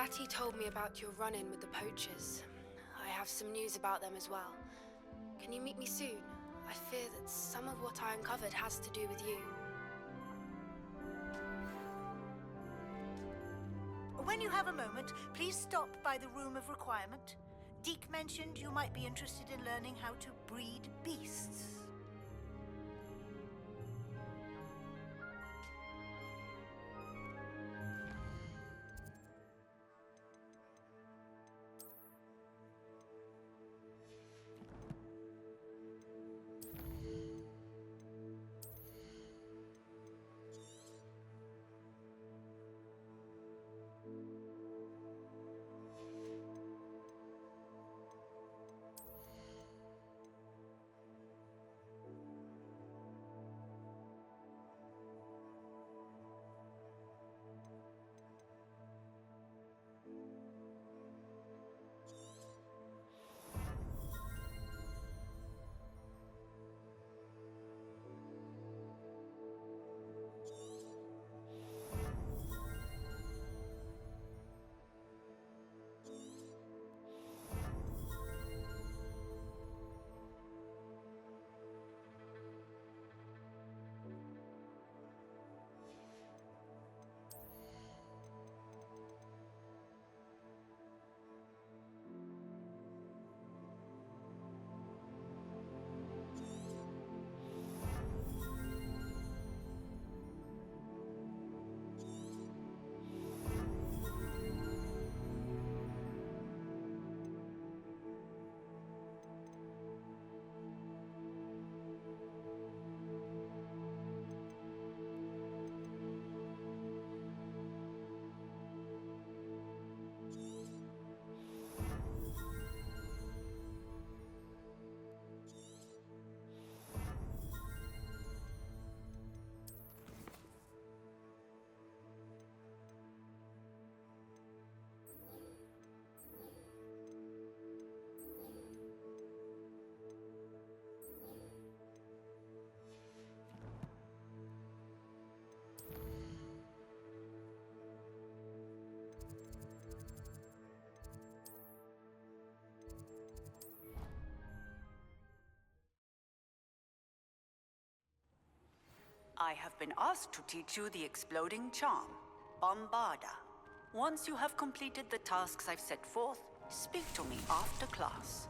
Ratty told me about your run-in with the poachers. I have some news about them as well. Can you meet me soon? I fear that some of what I uncovered has to do with you. When you have a moment, please stop by the Room of Requirement. Deke mentioned you might be interested in learning how to breed beasts. I have been asked to teach you the exploding charm, Bombarda. Once you have completed the tasks I've set forth, speak to me after class.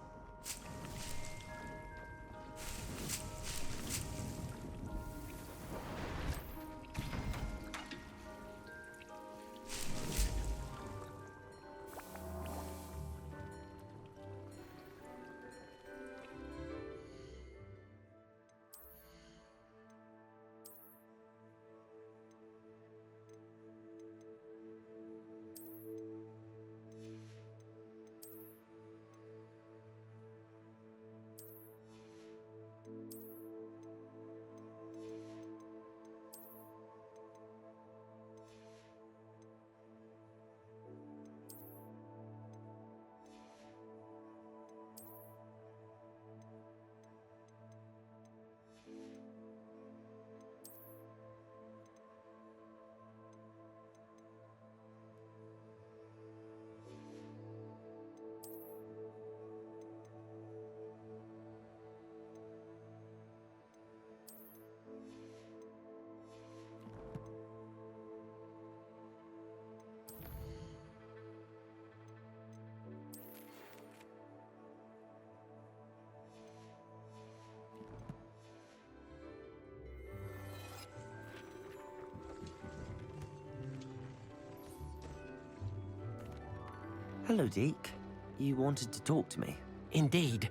Hello, Deke. You wanted to talk to me? Indeed.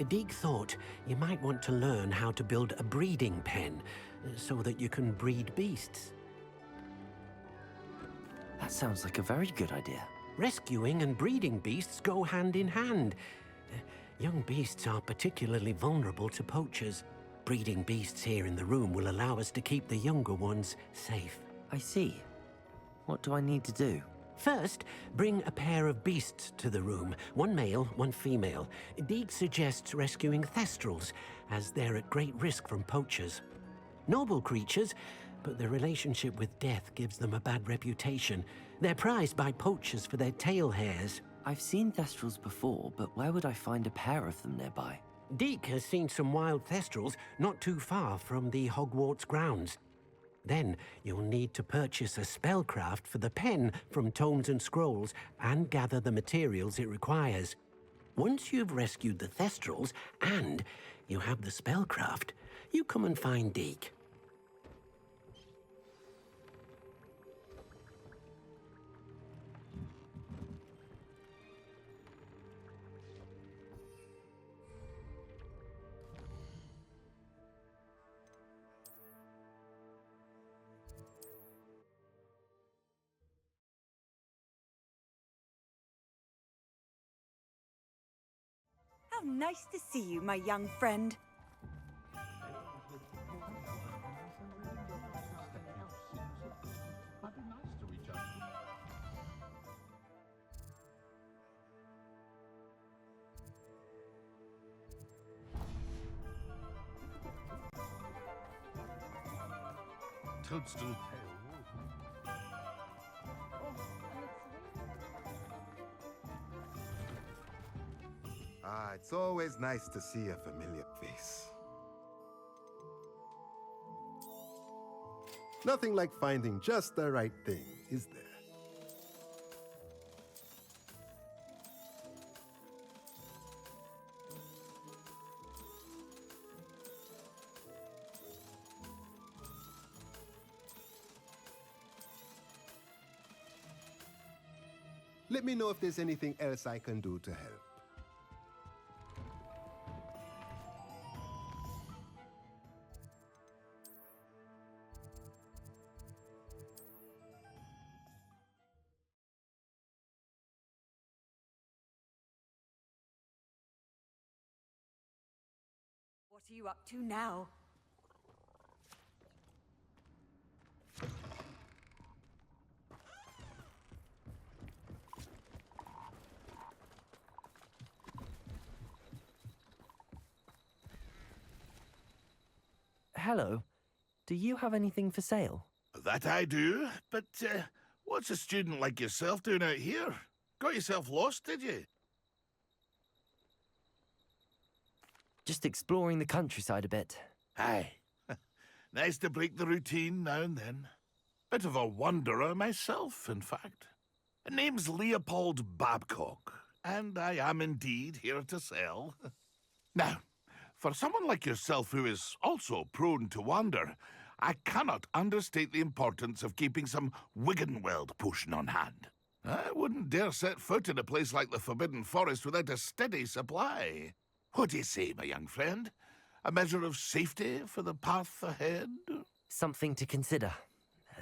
Deke thought you might want to learn how to build a breeding pen so that you can breed beasts. That sounds like a very good idea. Rescuing and breeding beasts go hand in hand. Young beasts are particularly vulnerable to poachers. Breeding beasts here in the room will allow us to keep the younger ones safe. I see. What do I need to do? First, bring a pair of beasts to the room. One male, one female. Deke suggests rescuing thestrals, as they're at great risk from poachers. Noble creatures, but their relationship with death gives them a bad reputation. They're prized by poachers for their tail hairs. I've seen Thestrals before, but where would I find a pair of them nearby? Deke has seen some wild Thestrals not too far from the Hogwarts grounds. Then you'll need to purchase a spellcraft for the pen from Tomes and Scrolls and gather the materials it requires. Once you've rescued the Thestrals and you have the spellcraft, you come and find Deke. How nice to see you, my young friend. Toadstool. It's always nice to see a familiar face. Nothing like finding just the right thing, is there? Let me know if there's anything else I can do to help. What are you up to now? Hello. Do you have anything for sale? That I do, but what's a student like yourself doing out here? Got yourself lost, did you? Just exploring the countryside a bit. Aye. Nice to break the routine now and then. Bit of a wanderer myself, in fact. Name's Leopold Babcock, and I am indeed here to sell. Now, for someone like yourself who is also prone to wander, I cannot understate the importance of keeping some Wiggenweld potion on hand. I wouldn't dare set foot in a place like the Forbidden Forest without a steady supply. What do you say, my young friend? A measure of safety for the path ahead? Something to consider.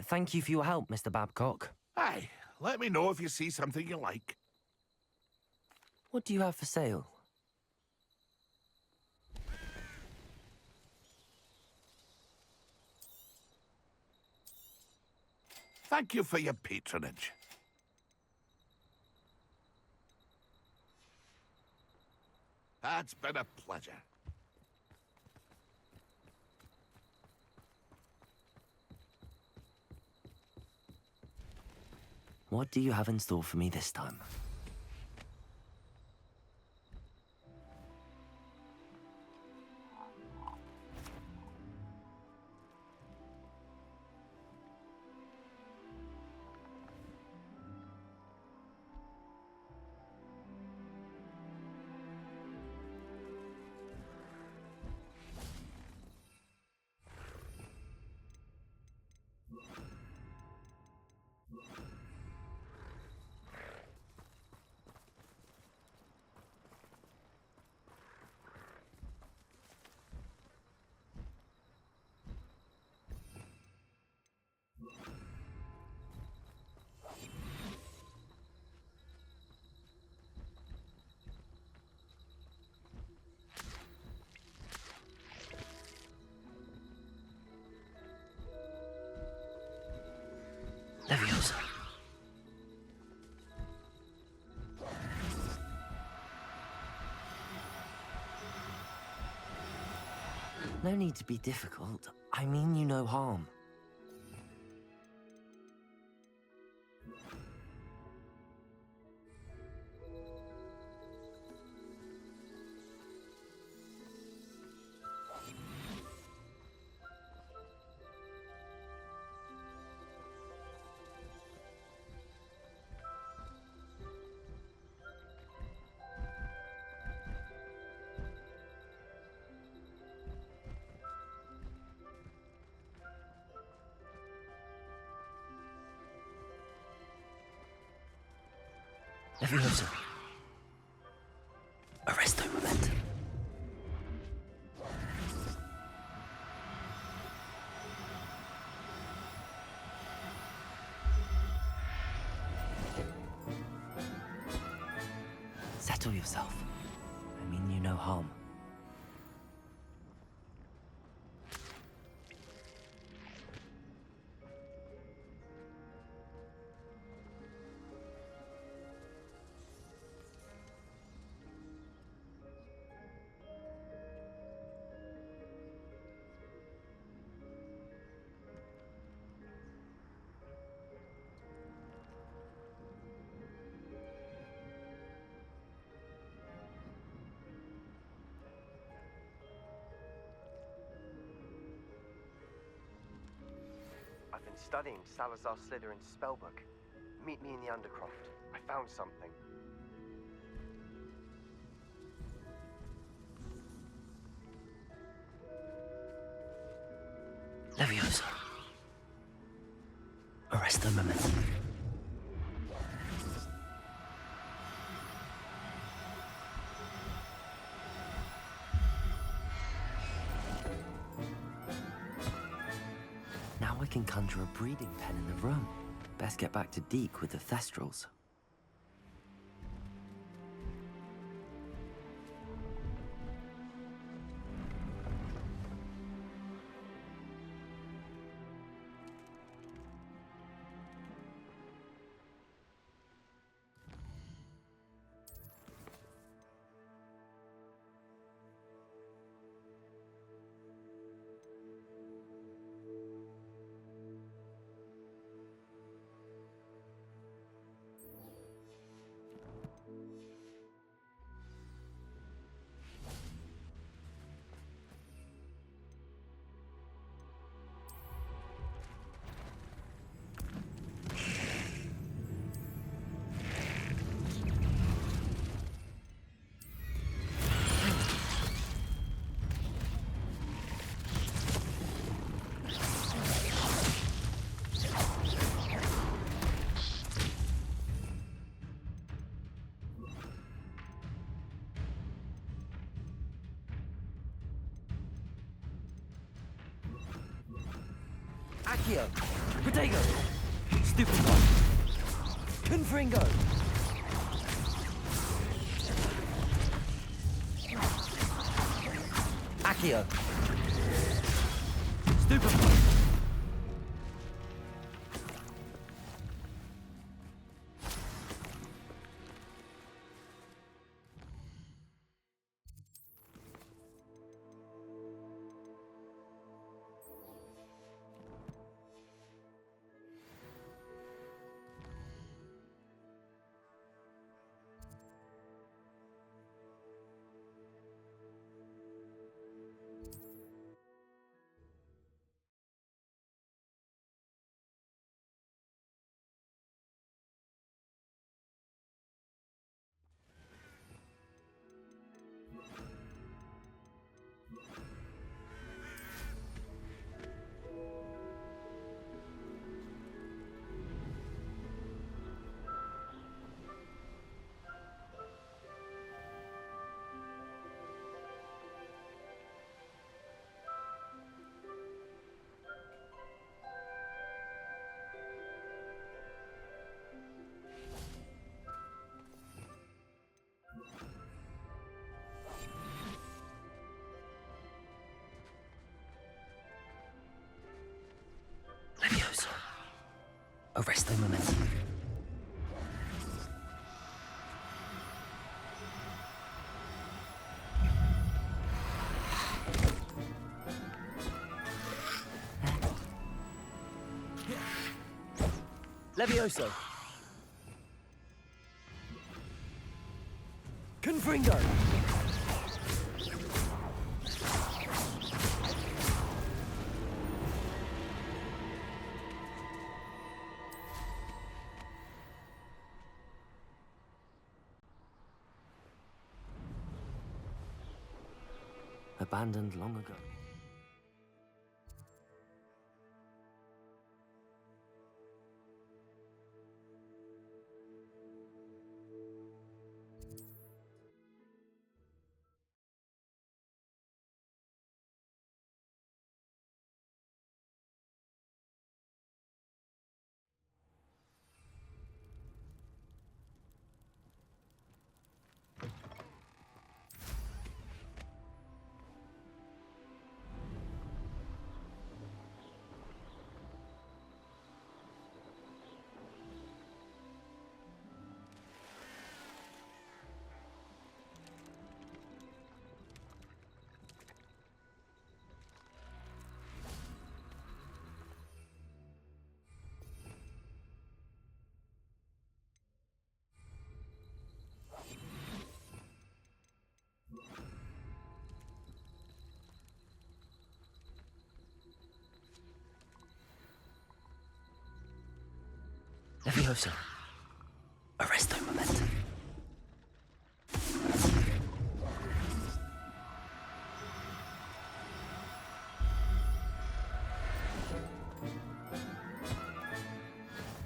Thank you for your help, Mr. Babcock. Aye, let me know if you see something you like. What do you have for sale? Thank you for your patronage. It's been a pleasure. What do you have in store for me this time? Leviosa. No need to be difficult. I mean you no harm. Leviosa. Arresto momentum. Settle yourself. I mean you no harm. I've been studying Salazar Slytherin's spellbook. Meet me in the Undercroft. I found something. Leviosa. Arresto momentum. Now I can conjure a breeding pen in the room. Best get back to Deke with the Thestrals. Accio! Protego! Stupid one! Confringo! Accio! Stupid one! Leviosa. Arresto momentum. Levioso. Confringo. Abandoned long ago. Levioso. Arresto moment.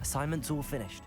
Assignment's all finished.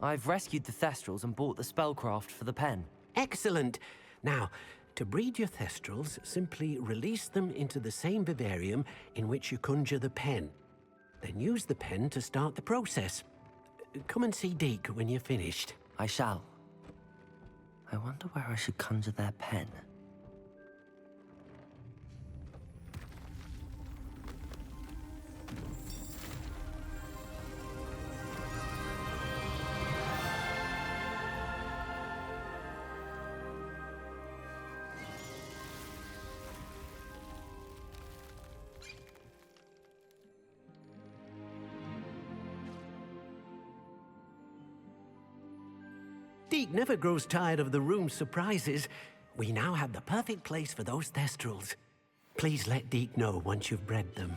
I've rescued the Thestrals and bought the spellcraft for the pen. Excellent. Now, to breed your Thestrals, simply release them into the same vivarium in which you conjure the pen. Then use the pen to start the process. Come and see Deke when you're finished. I shall. I wonder where I should conjure their pen. Deke never grows tired of the room's surprises. We now have the perfect place for those Thestrals. Please let Deke know once you've bred them.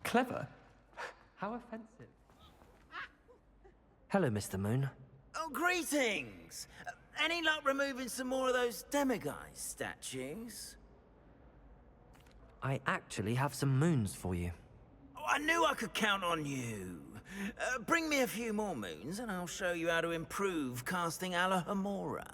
Clever? How offensive. Hello, Mr. Moon. Oh, greetings! Any luck removing some more of those demiguise statues? I actually have some moons for you. Oh, I knew I could count on you. Bring me a few more moons and I'll show you how to improve casting Alohomora.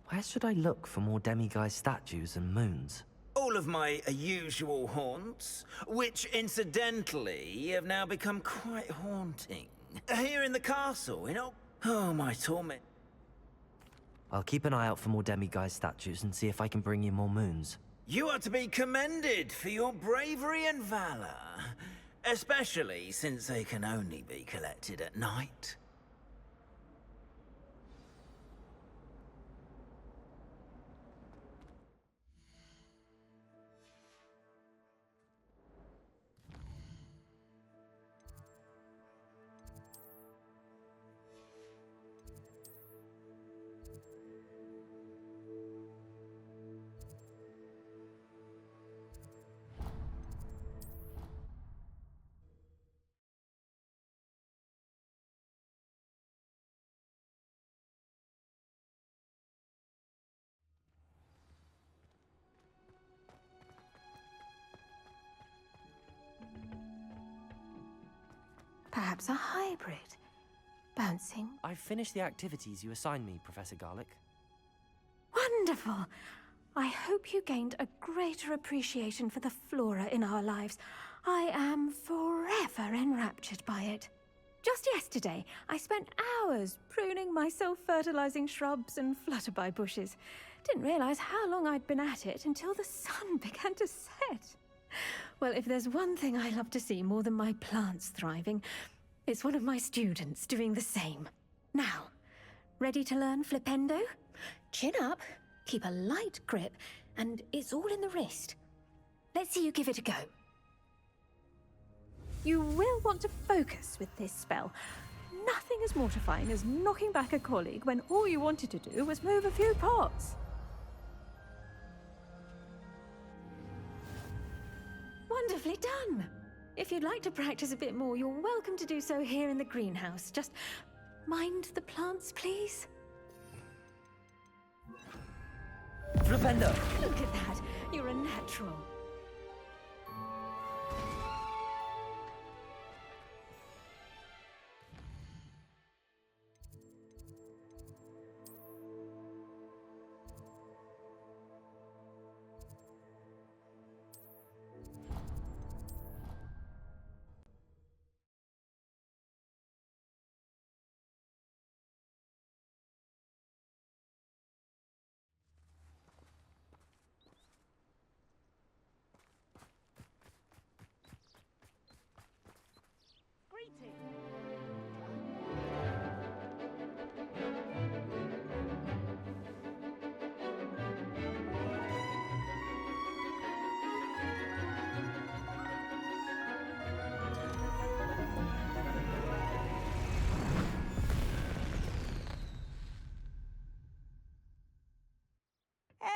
Where should I look for more demiguise statues and moons? All of my usual haunts, which incidentally have now become quite haunting. Here in the castle, Oh, my torment. I'll keep an eye out for more demiguise statues and see if I can bring you more moons. You are to be commended for your bravery and valor, especially since they can only be collected at night. Perhaps a hybrid. Bouncing. I've finished the activities you assigned me, Professor Garlick. Wonderful! I hope you gained a greater appreciation for the flora in our lives. I am forever enraptured by it. Just yesterday, I spent hours pruning my self-fertilizing shrubs and flutterby bushes. Didn't realize how long I'd been at it until the sun began to set. Well, if there's one thing I love to see more than my plants thriving, it's one of my students doing the same. Now, ready to learn Flipendo? Chin up, keep a light grip, and it's all in the wrist. Let's see you give it a go. You will want to focus with this spell. Nothing as mortifying as knocking back a colleague when all you wanted to do was move a few pots. Wonderfully done! If you'd like to practice a bit more, you're welcome to do so here in the greenhouse. Just mind the plants, please. Flipendo! Look at that! You're a natural.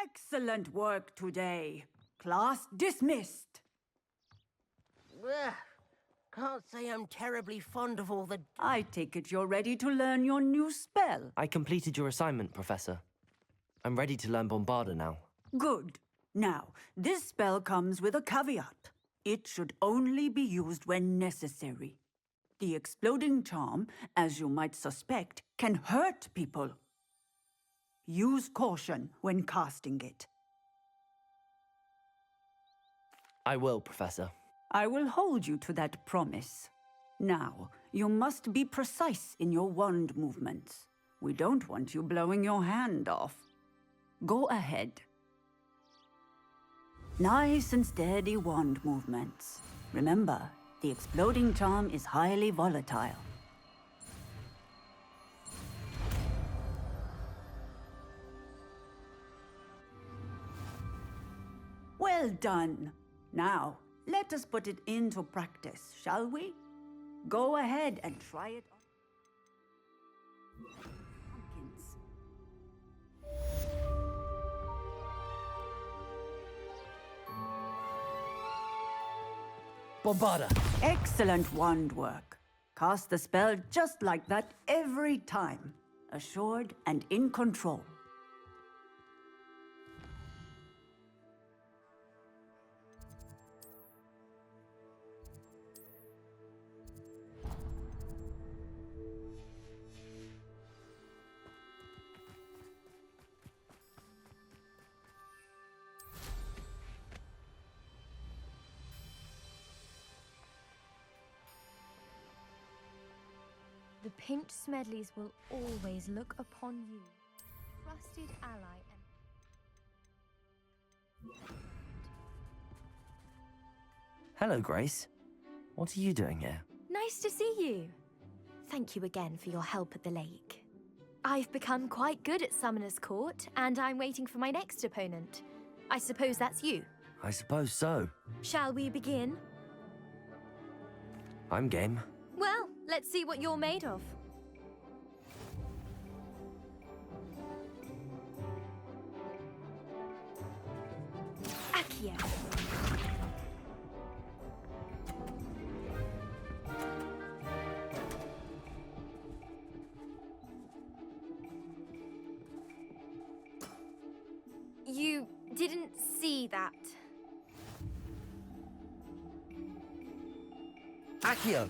Excellent work today. Class dismissed. Ugh, can't say I'm terribly fond of all the... I take it you're ready to learn your new spell. I completed your assignment, Professor. I'm ready to learn Bombarda now. Good. Now, this spell comes with a caveat. It should only be used when necessary. The exploding charm, as you might suspect, can hurt people. Use caution when casting it. I will, Professor. I will hold you to that promise. Now, you must be precise in your wand movements. We don't want you blowing your hand off. Go ahead. Nice and steady wand movements. Remember, the exploding charm is highly volatile. Well done. Now, let us put it into practice, shall we? Go ahead and try it on. Pumpkins. Bombarda! Excellent wand work. Cast the spell just like that every time. Assured and in control. The Pinched Smedleys will always look upon you, trusted ally and... Hello, Grace. What are you doing here? Nice to see you. Thank you again for your help at the lake. I've become quite good at Summoner's Court, and I'm waiting for my next opponent. I suppose that's you. I suppose so. Shall we begin? I'm game. Well, let's see what you're made of. Accio. You didn't see that. Accio!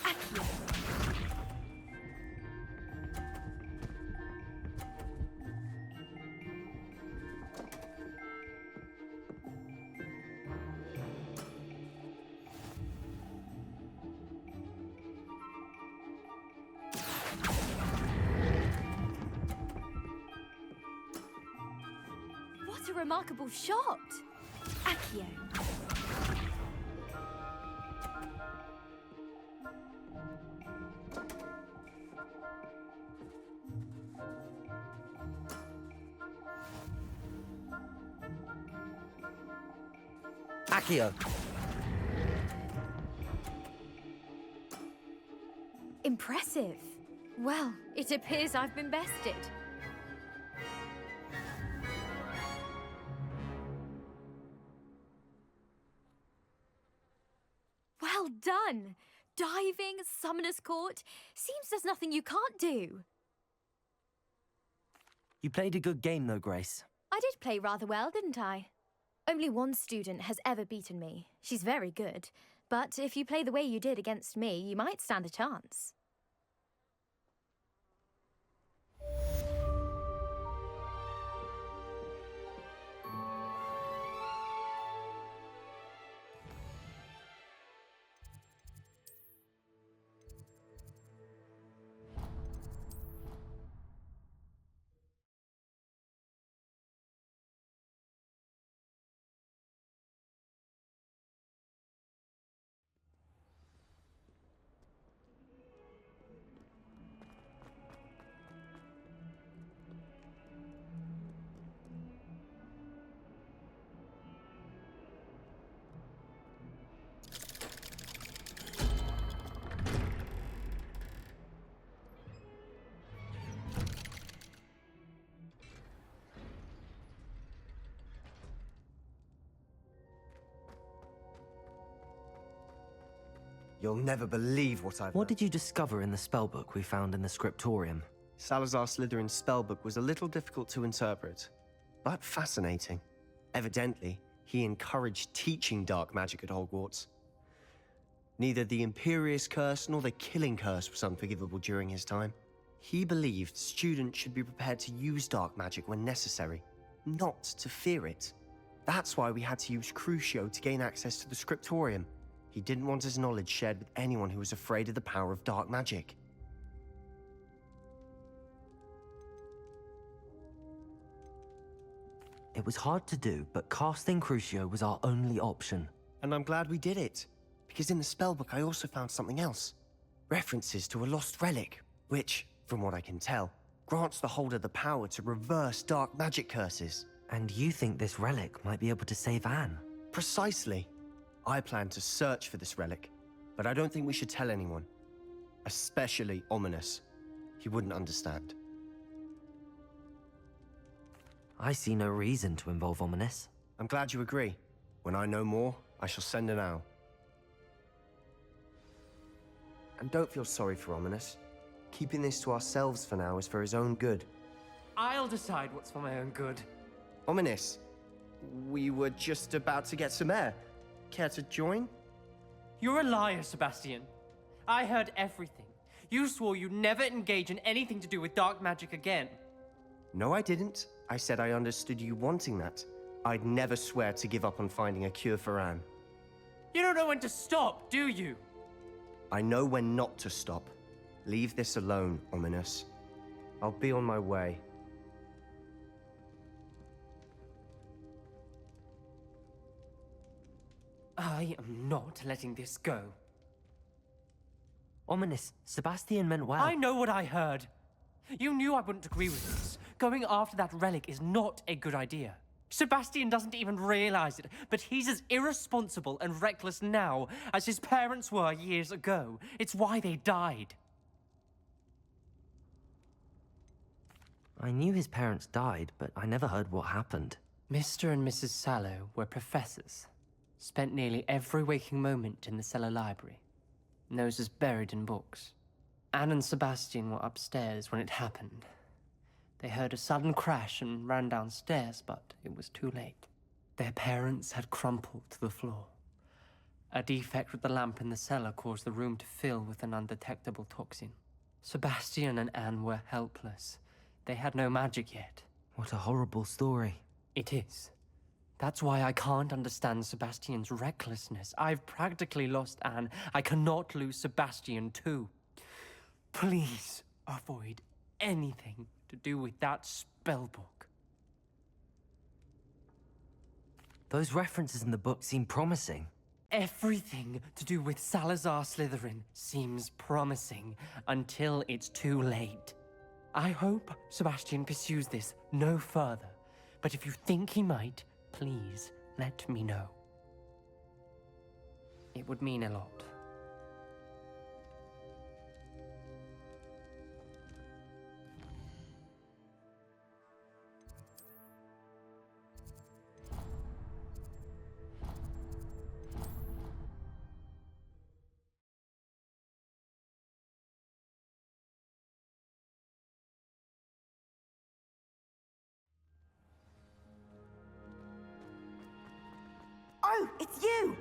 Accio. What a remarkable shot! Accio. Accio! Impressive. Well, it appears I've been bested. Well done! Diving, Summoner's Court. Seems there's nothing you can't do. You played a good game though, Grace. I did play rather well, didn't I? Only one student has ever beaten me. She's very good. But if you play the way you did against me, you might stand a chance. You'll never believe what I've What did you discover in the spellbook we found in the scriptorium? Salazar Slytherin's spellbook was a little difficult to interpret, but fascinating. Evidently, he encouraged teaching dark magic at Hogwarts. Neither the Imperious Curse nor the Killing Curse was unforgivable during his time. He believed students should be prepared to use dark magic when necessary, not to fear it. That's why we had to use Crucio to gain access to the scriptorium. He didn't want his knowledge shared with anyone who was afraid of the power of dark magic. It was hard to do, but casting Crucio was our only option. And I'm glad we did it, because in the spellbook I also found something else. References to a lost relic, which, from what I can tell, grants the holder the power to reverse dark magic curses. And you think this relic might be able to save Anne? Precisely. I plan to search for this relic, but I don't think we should tell anyone. Especially Ominous. He wouldn't understand. I see no reason to involve Ominous. I'm glad you agree. When I know more, I shall send an owl. And don't feel sorry for Ominous. Keeping this to ourselves for now is for his own good. I'll decide what's for my own good. Ominous, we were just about to get some air. Care to join? You're a liar, Sebastian. I heard everything. You swore you'd never engage in anything to do with dark magic again. No, I didn't. I said I understood you wanting that. I'd never swear to give up on finding a cure for Anne. You don't know when to stop, do you? I know when not to stop. Leave this alone, Ominous. I'll be on my way. I am not letting this go. Ominous, Sebastian meant well. I know what I heard. You knew I wouldn't agree with this. Going after that relic is not a good idea. Sebastian doesn't even realize it, but he's as irresponsible and reckless now as his parents were years ago. It's why they died. I knew his parents died, but I never heard what happened. Mr. and Mrs. Sallow were professors. Spent nearly every waking moment in the cellar library. Noses buried in books. Anne and Sebastian were upstairs when it happened. They heard a sudden crash and ran downstairs, but it was too late. Their parents had crumpled to the floor. A defect with the lamp in the cellar caused the room to fill with an undetectable toxin. Sebastian and Anne were helpless. They had no magic yet. What a horrible story. It is. That's why I can't understand Sebastian's recklessness. I've practically lost Anne. I cannot lose Sebastian too. Please avoid anything to do with that spellbook. Those references in the book seem promising. Everything to do with Salazar Slytherin seems promising until it's too late. I hope Sebastian pursues this no further, but if you think he might, please let me know. It would mean a lot. Oh, it's you!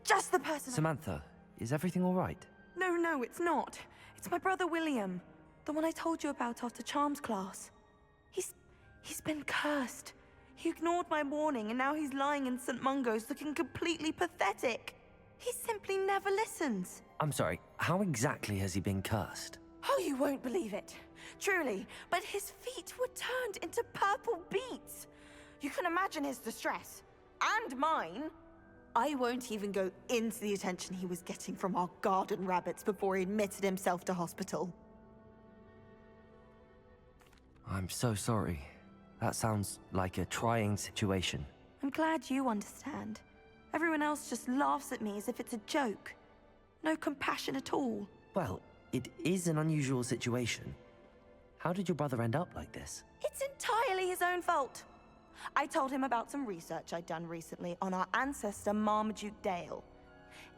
Just the person. Samantha, is everything all right? No, it's not. It's my brother William. The one I told you about after Charms class. He's been cursed. He ignored my warning and now he's lying in St. Mungo's looking completely pathetic. He simply never listens. I'm sorry, how exactly has he been cursed? Oh, you won't believe it. Truly, but his feet were turned into purple beets. You can imagine his distress. And mine. I won't even go into the attention he was getting from our garden rabbits before he admitted himself to hospital. I'm so sorry. That sounds like a trying situation. I'm glad you understand. Everyone else just laughs at me as if it's a joke. No compassion at all. Well, it is an unusual situation. How did your brother end up like this? It's entirely his own fault. I told him about some research I'd done recently on our ancestor Marmaduke Dale.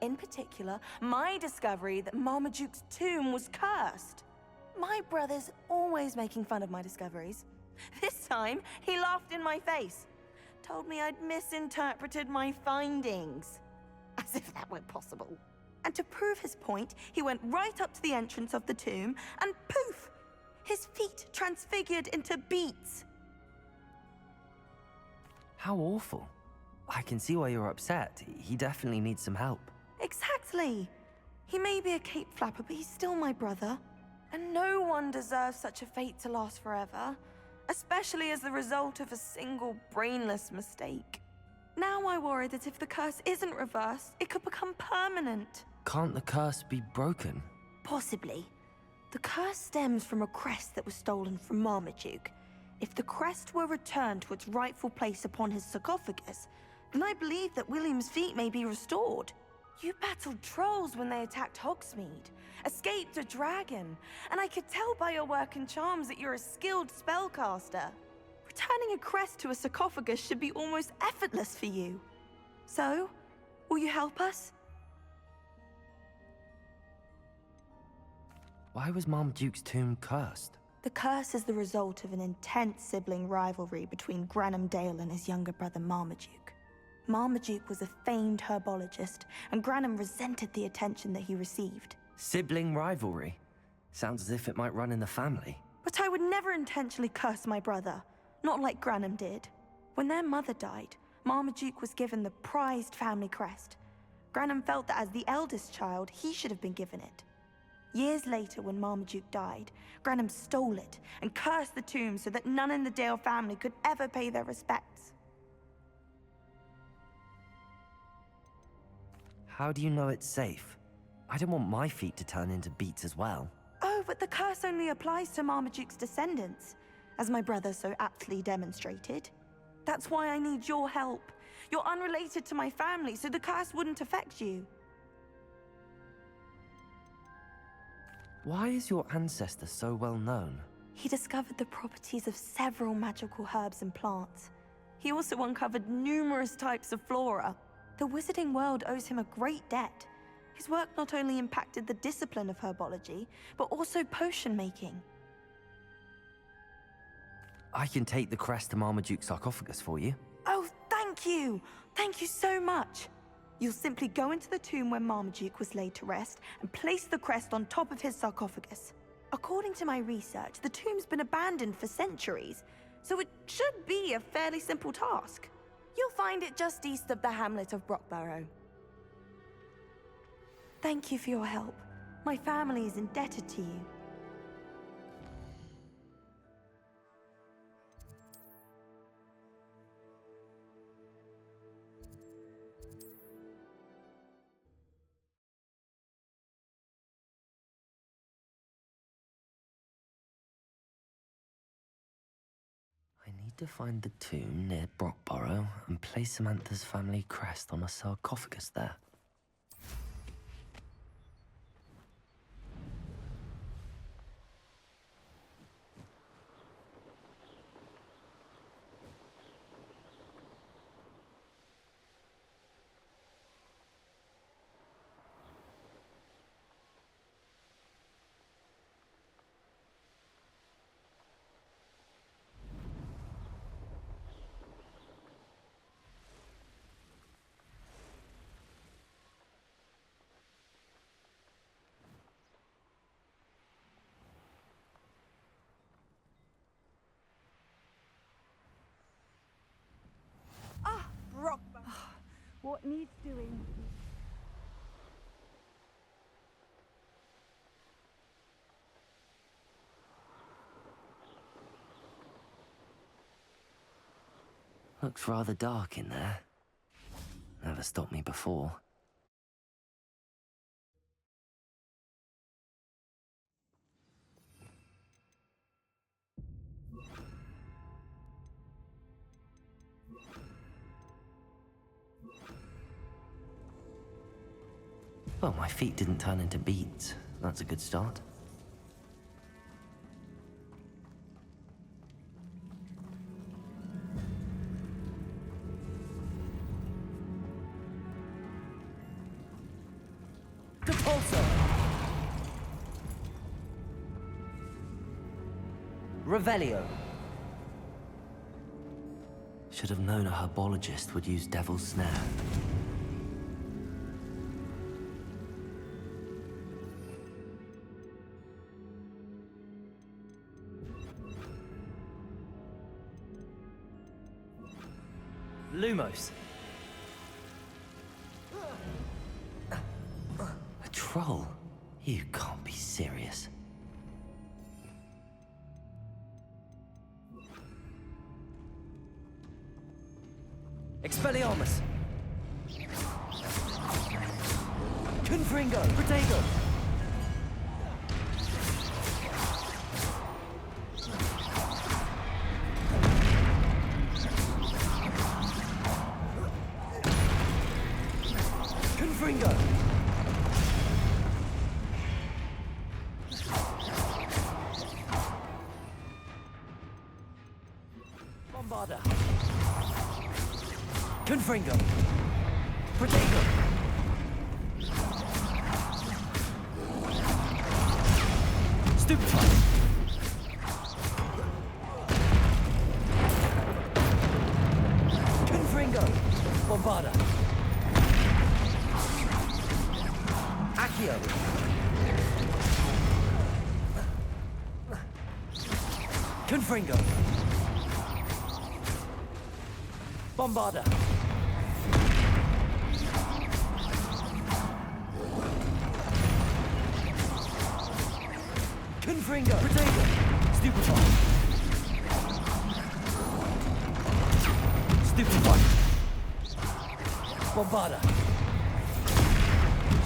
In particular, my discovery that Marmaduke's tomb was cursed. My brother's always making fun of my discoveries. This time, he laughed in my face. Told me I'd misinterpreted my findings. As if that were possible. And to prove his point, he went right up to the entrance of the tomb and poof! His feet transfigured into beets. How awful. I can see why you're upset. He definitely needs some help. Exactly. He may be a cape flapper, but he's still my brother. And no one deserves such a fate to last forever. Especially as the result of a single brainless mistake. Now I worry that if the curse isn't reversed, it could become permanent. Can't the curse be broken? Possibly. The curse stems from a crest that was stolen from Marmaduke. If the crest were returned to its rightful place upon his sarcophagus, then I believe that William's feet may be restored. You battled trolls when they attacked Hogsmeade, escaped a dragon, and I could tell by your work and charms that you're a skilled spellcaster. Returning a crest to a sarcophagus should be almost effortless for you. So, will you help us? Why was Marmaduke's tomb cursed? The curse is the result of an intense sibling rivalry between Granham Dale and his younger brother Marmaduke. Marmaduke was a famed herbologist, and Granham resented the attention that he received. Sibling rivalry? Sounds as if it might run in the family. But I would never intentionally curse my brother, not like Granham did. When their mother died, Marmaduke was given the prized family crest. Granum felt that as the eldest child, he should have been given it. Years later, when Marmaduke died, Granum stole it and cursed the tomb so that none in the Dale family could ever pay their respects. How do you know it's safe? I don't want my feet to turn into beets as well. Oh, but the curse only applies to Marmaduke's descendants, as my brother so aptly demonstrated. That's why I need your help. You're unrelated to my family, so the curse wouldn't affect you. Why is your ancestor so well known? He discovered the properties of several magical herbs and plants. He also uncovered numerous types of flora. The wizarding world owes him a great debt. His work not only impacted the discipline of herbology, but also potion making. I can take the crest to Marmaduke's sarcophagus for you. Oh, thank you! Thank you so much! You'll simply go into the tomb where Marmaduke was laid to rest and place the crest on top of his sarcophagus. According to my research, the tomb's been abandoned for centuries, so it should be a fairly simple task. You'll find it just east of the hamlet of Brockborough. Thank you for your help. My family is indebted to you. I need to find the tomb near Brockborough and place Samantha's family crest on a sarcophagus there. What needs doing? Looks rather dark in there. Never stopped me before. Well, my feet didn't turn into beets. That's a good start. Depulso! Revelio! Should have known a herbologist would use Devil's Snare. Lumos. A troll? You can't be serious. Expelliarmus! Confringo! Protego! Confringo! Bombarda! Confringo! Protego! Stupefy! Confringo! Bombarda! Accio! Confringo! Bombarda! Confringo! Protego! Stupefy! Stupefy! Bombarda!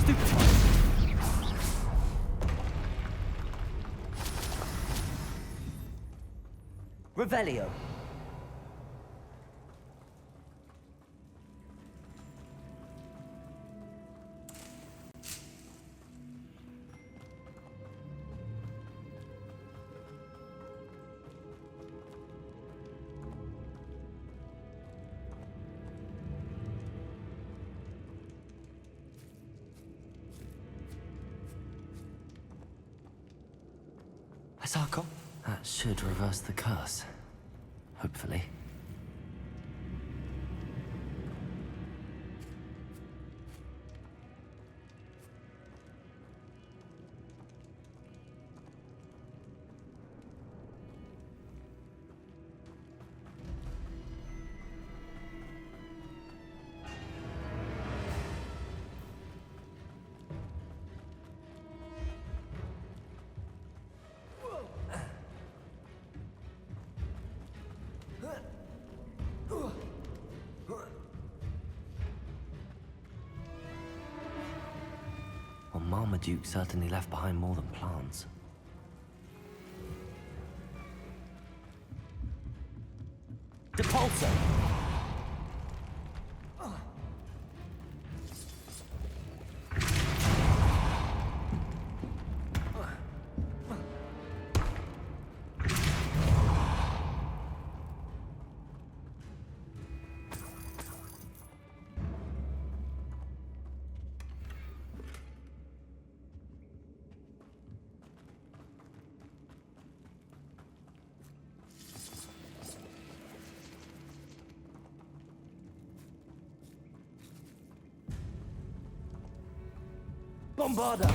Stupefy! Revelio! Asako? That should reverse the curse. Hopefully. Well, Marmaduke certainly left behind more than plants. Depulso! Bombarda!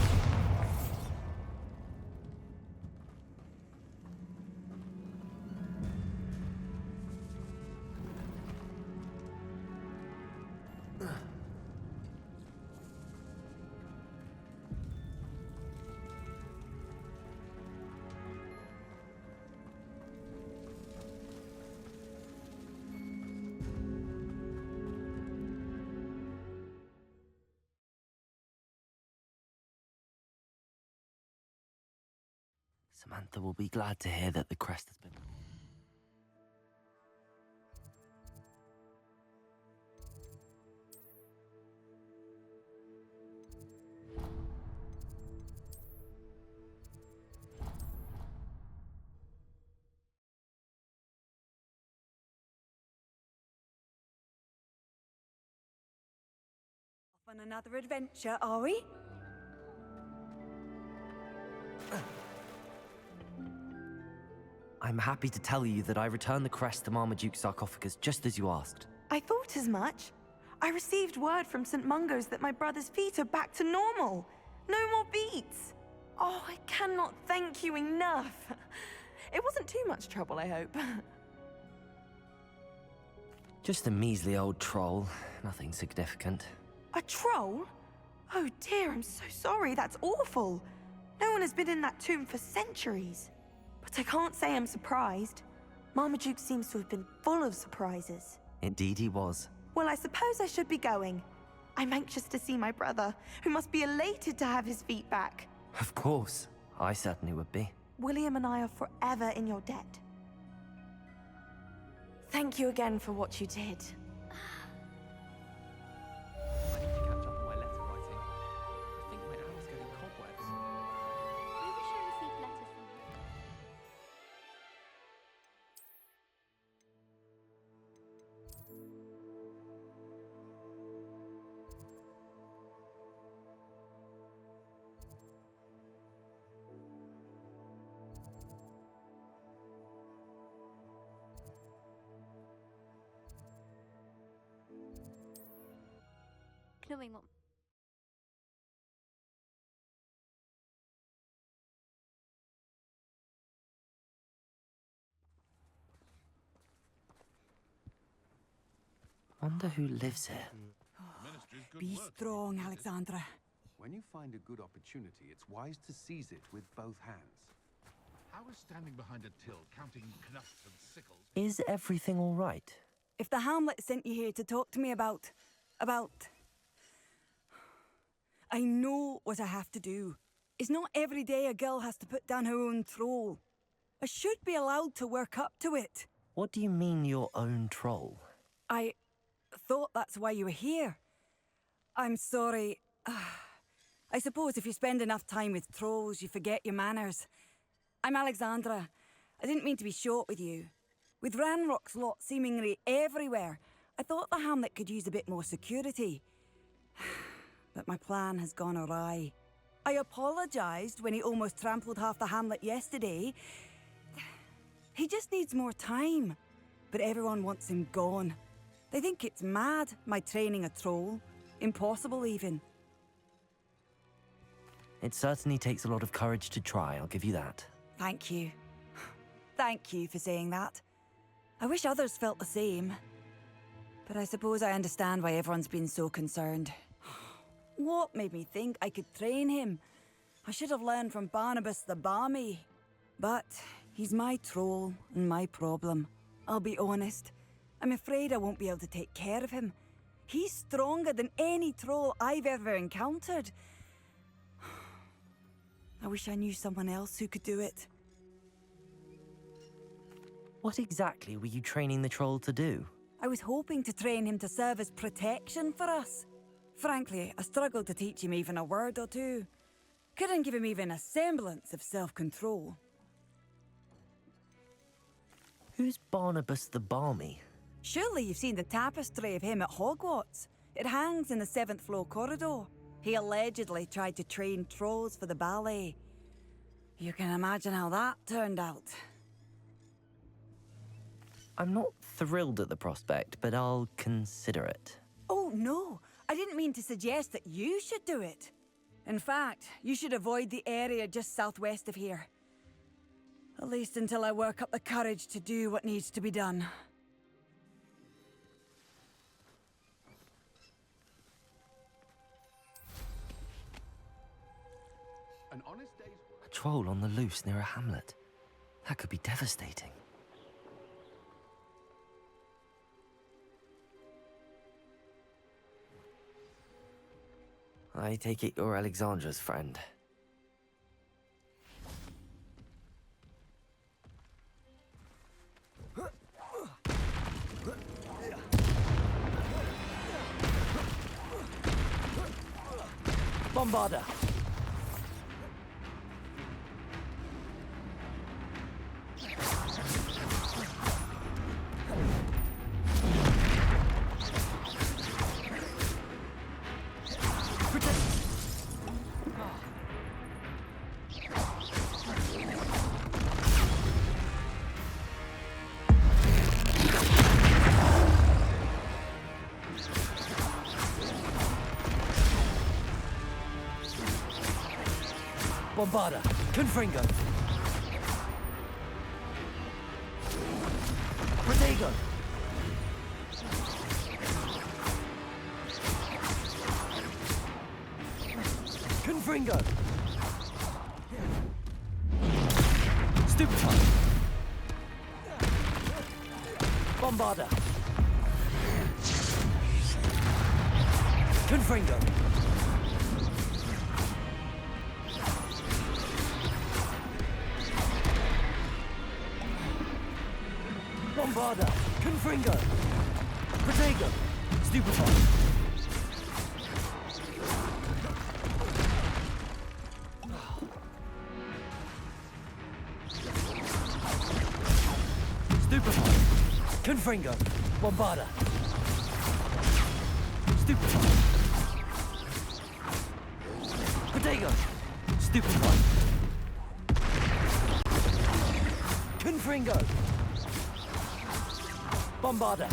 Samantha will be glad to hear that the crest has been... Off on another adventure, are we? I'm happy to tell you that I returned the crest to Marmaduke's sarcophagus just as you asked. I thought as much. I received word from St. Mungo's that my brother's feet are back to normal. No more beats. Oh, I cannot thank you enough. It wasn't too much trouble, I hope. Just a measly old troll, nothing significant. A troll? Oh dear, I'm so sorry. That's awful. No one has been in that tomb for centuries. But I can't say I'm surprised. Marmaduke seems to have been full of surprises. Indeed he was. Well, I suppose I should be going. I'm anxious to see my brother, who must be elated to have his feet back. Of course. I certainly would be. William and I are forever in your debt. Thank you again for what you did. I need to catch up on my letter writing. I think my hour's getting cobwebs. We wish I received letters from you. Knowing what Wonder who lives here. Be strong, Alexandra. When you find a good opportunity, it's wise to seize it with both hands. I was standing behind a till, counting knuffs and sickles. Is everything all right? If the Hamlet sent you here to talk to me about... I know what I have to do. It's not every day a girl has to put down her own troll. I should be allowed to work up to it. What do you mean, your own troll? I thought that's why you were here. I'm sorry. I suppose if you spend enough time with trolls, you forget your manners. I'm Alexandra. I didn't mean to be short with you. With Ranrock's lot seemingly everywhere, I thought the Hamlet could use a bit more security. But my plan has gone awry. I apologised when he almost trampled half the Hamlet yesterday. He just needs more time. But everyone wants him gone. They think it's mad, my training a troll. Impossible, even. It certainly takes a lot of courage to try, I'll give you that. Thank you. Thank you for saying that. I wish others felt the same. But I suppose I understand why everyone's been so concerned. What made me think I could train him? I should have learned from Barnabas the Balmy. But he's my troll and my problem. I'll be honest. I'm afraid I won't be able to take care of him. He's stronger than any troll I've ever encountered. I wish I knew someone else who could do it. What exactly were you training the troll to do? I was hoping to train him to serve as protection for us. Frankly, I struggled to teach him even a word or two. Couldn't give him even a semblance of self-control. Who's Barnabas the Balmy? Surely you've seen the tapestry of him at Hogwarts. It hangs in the 7th floor corridor. He allegedly tried to train trolls for the ballet. You can imagine how that turned out. I'm not thrilled at the prospect, but I'll consider it. Oh, no. I didn't mean to suggest that you should do it. In fact, you should avoid the area just southwest of here. At least until I work up the courage to do what needs to be done. An honest day's work. A troll on the loose near a hamlet. That could be devastating. I take it you're Alexandra's friend. Bombarder! Bombarder! Confringo! Protego! Confringo! Stupefy! Bombarder! Confringo! Bombarder! Confringo! Protego! Stupefy! Stupefy! Confringo! Bombarder! Stupefy! Protego! Stupefy! Confringo! Bombarder!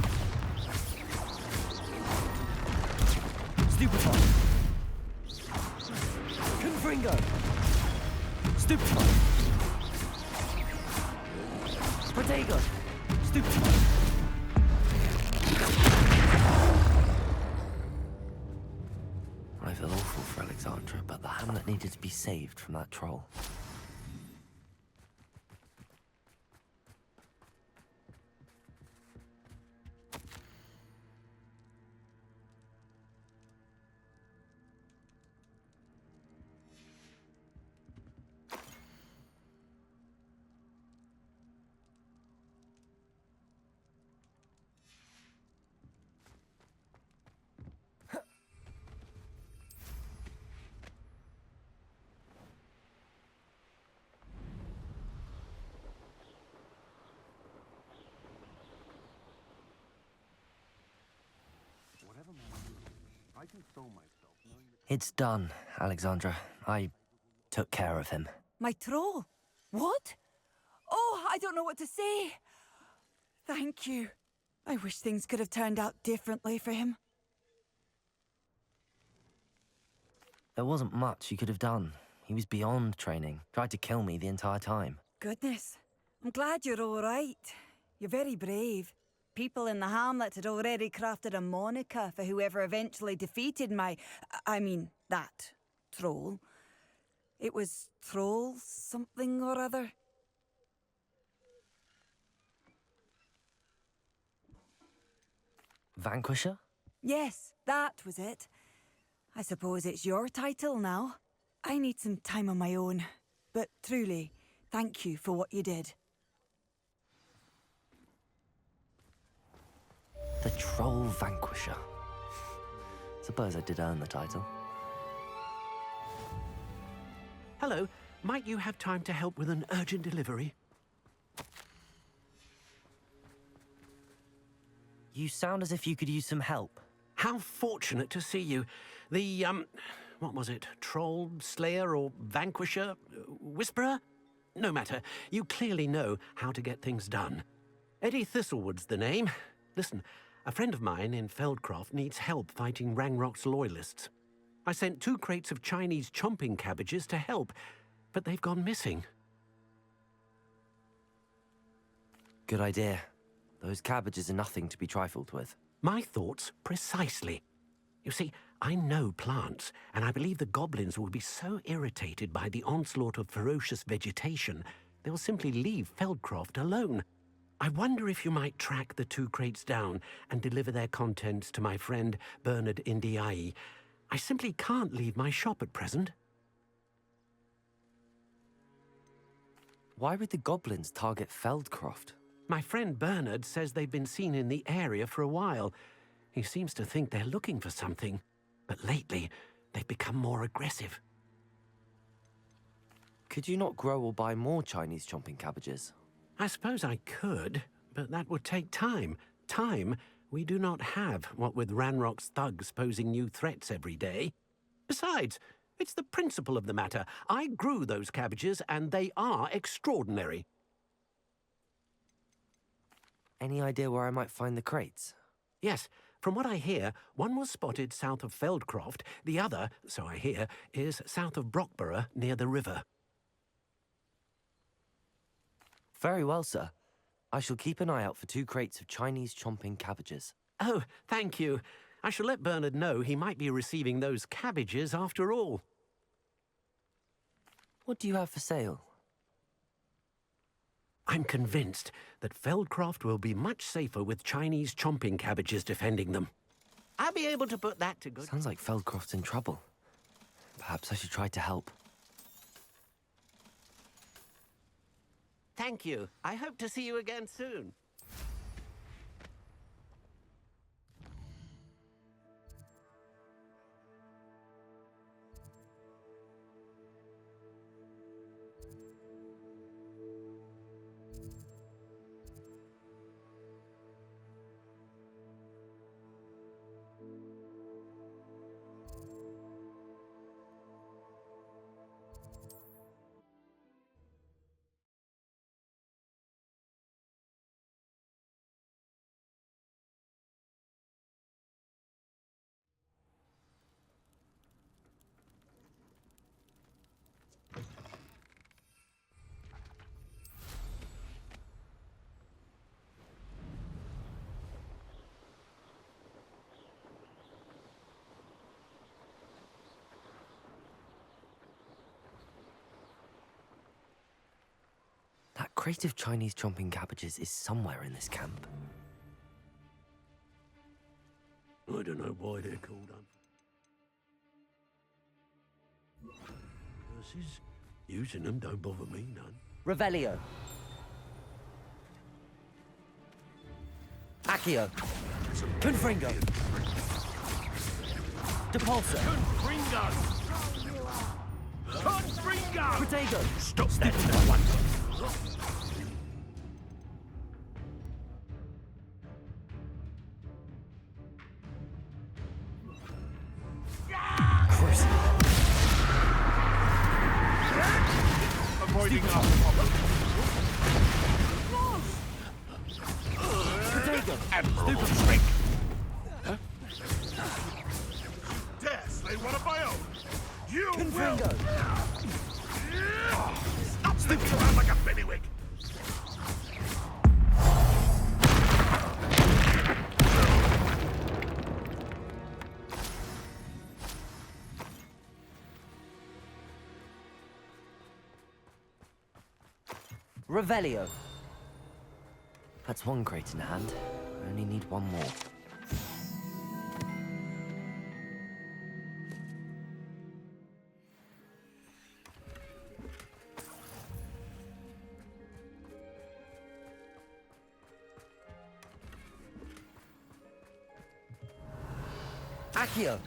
Stupefy! Confringo! Stupefy! Protego! Stupefy! I feel awful for Alexandra, but the hamlet needed to be saved from that troll. It's done, Alexandra. I took care of him. My troll? What? Oh, I don't know what to say. Thank you. I wish things could have turned out differently for him. There wasn't much you could have done. He was beyond training. Tried to kill me the entire time. Goodness. I'm glad you're all right. You're very brave. People in the hamlet had already crafted a moniker for whoever eventually defeated that troll. It was Troll something or other. Vanquisher? Yes, that was it. I suppose it's your title now. I need some time on my own. But truly, thank you for what you did. The Troll Vanquisher. Suppose I did earn the title. Hello, might you have time to help with an urgent delivery? You sound as if you could use some help. How fortunate to see you. The, what was it? Troll, Slayer, or Vanquisher? Whisperer? No matter. You clearly know how to get things done. Eddie Thistlewood's the name. Listen, a friend of mine in Feldcroft needs help fighting Rangrock's loyalists. I sent 2 crates of Chinese chomping cabbages to help, but they've gone missing. Good idea. Those cabbages are nothing to be trifled with. My thoughts precisely. You see, I know plants, and I believe the goblins will be so irritated by the onslaught of ferocious vegetation, they'll simply leave Feldcroft alone. I wonder if you might track the 2 crates down and deliver their contents to my friend Bernard Indiai. I simply can't leave my shop at present. Why would the goblins target Feldcroft? My friend Bernard says they've been seen in the area for a while. He seems to think they're looking for something, but lately they've become more aggressive. Could you not grow or buy more Chinese chomping cabbages? I suppose I could, but that would take time. Time we do not have, what with Ranrock's thugs posing new threats every day. Besides, it's the principle of the matter. I grew those cabbages, and they are extraordinary. Any idea where I might find the crates? Yes. From what I hear, one was spotted south of Feldcroft. The other, so I hear, is south of Brockborough, near the river. Very well, sir. I shall keep an eye out for 2 crates of Chinese chomping cabbages. Oh, thank you. I shall let Bernard know he might be receiving those cabbages after all. What do you have for sale? I'm convinced that Feldcroft will be much safer with Chinese chomping cabbages defending them. I'll be able to put that to good... Sounds like Feldcroft's in trouble. Perhaps I should try to help. Thank you. I hope to see you again soon. That crate of Chinese chomping cabbages is somewhere in this camp. I don't know why they're called up. Curses. Using them don't bother me none. Revelio. Accio. Confringo. Depulso. Confringo! Confringo! Protego. Stop that at once! Potato and stupid shrink! Huh? Dare slay one of my own! You will! Stop slipping around like a bennywig! Revelio. That's one crate in hand. I only need one more. Accio!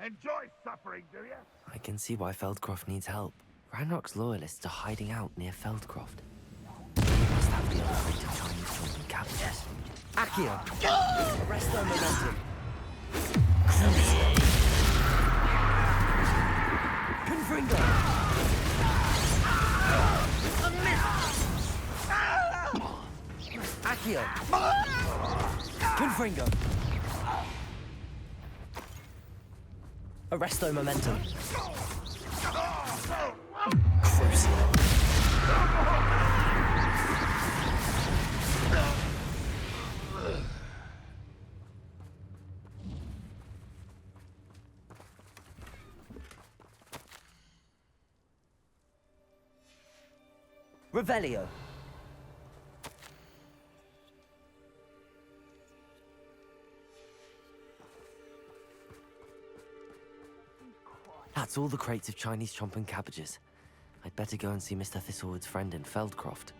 Enjoy suffering, do you? I can see why Feldcroft needs help. Ranrock's loyalists are hiding out near Feldcroft. They must have the other crate of Chinese children captures. Accio! Arrest their momentum. Confringo! Accio! Confringo! Arresto momentum. Crucial. Revelio. That's all the crates of Chinese chomping cabbages. I'd better go and see Mr. Thistlewood's friend in Feldcroft.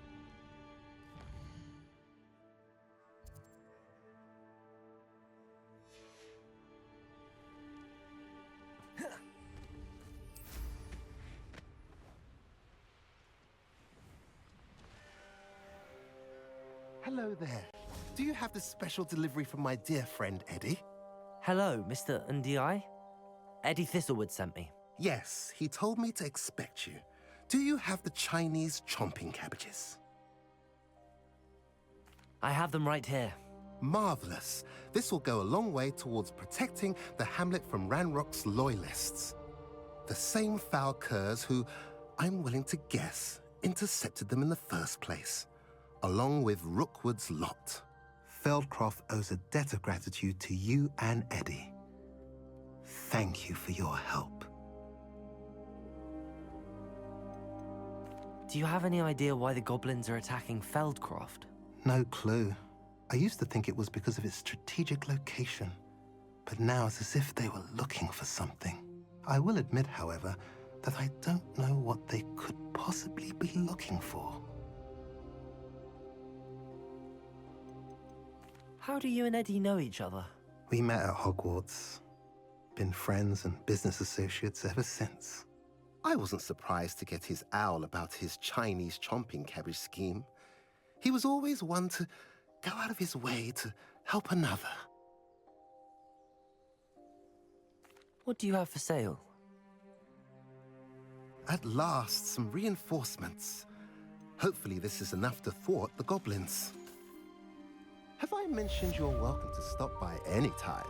Hello there. Do you have the special delivery from my dear friend Eddie? Hello, Mr. Ndi? Eddie Thistlewood sent me. Yes, he told me to expect you. Do you have the Chinese chomping cabbages? I have them right here. Marvelous. This will go a long way towards protecting the hamlet from Ranrock's loyalists. The same foul curs who, I'm willing to guess, intercepted them in the first place, along with Rookwood's lot. Feldcroft owes a debt of gratitude to you and Eddie. Thank you for your help. Do you have any idea why the goblins are attacking Feldcroft? No clue. I used to think it was because of its strategic location, but now it's as if they were looking for something. I will admit, however, that I don't know what they could possibly be looking for. How do you and Eddie know each other? We met at Hogwarts. Been friends and business associates ever since. I wasn't surprised to get his owl about his Chinese chomping cabbage scheme. He was always one to go out of his way to help another. What do you have for sale? At last, some reinforcements. Hopefully this is enough to thwart the goblins. Have I mentioned you're welcome to stop by any time?